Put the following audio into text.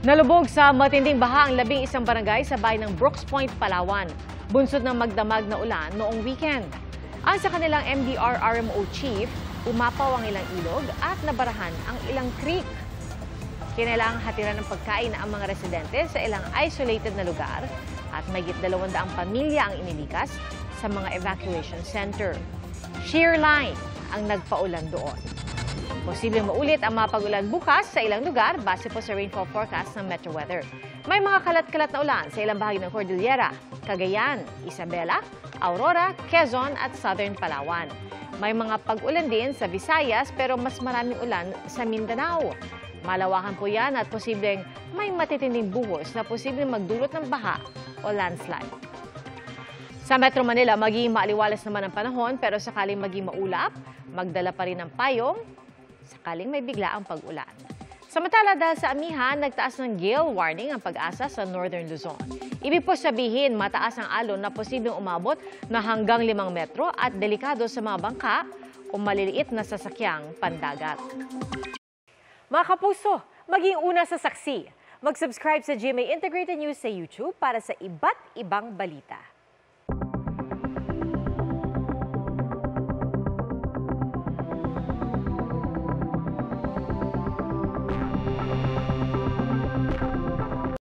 Nalubog sa matinding baha ang 11 barangay sa bayan ng Brooks Point, Palawan. Bunsod ng magdamag na ulan noong weekend. Ang sa kanilang MDR-RMO chief, umapaw ang ilang ilog at nabarahan ang ilang creek. Kinailangang hatiran ng pagkain ang mga residente sa ilang isolated na lugar at mahigit 200 pamilya ang inilikas sa mga evacuation center. Shear line ang nagpaulan doon. Posibleng maulit ang mga pag-ulan bukas sa ilang lugar base po sa rainfall forecast ng Metro Weather. May mga kalat-kalat na ulan sa ilang bahagi ng Cordillera, Cagayan, Isabela, Aurora, Quezon at Southern Palawan. May mga pag-ulan din sa Visayas pero mas maraming ulan sa Mindanao. Malawakan po yan at posibleng may matitinding buhos na posibleng magdulot ng baha o landslide. Sa Metro Manila, magiging maaliwalas naman ang panahon pero sakaling maging maulap, magdala pa rin ng payong sakaling may bigla ang pag-ulan. Samantala dahil sa amihan, nagtaas ng gale warning ang Pag-asa sa Northern Luzon. Ibig po sabihin, mataas ang alon na posibleng umabot na hanggang 5 metro at delikado sa mga bangka o maliliit na sasakyang pandagat. Mga kapuso, maging una sa saksi. Mag-subscribe sa GMA Integrated News sa YouTube para sa iba't ibang balita.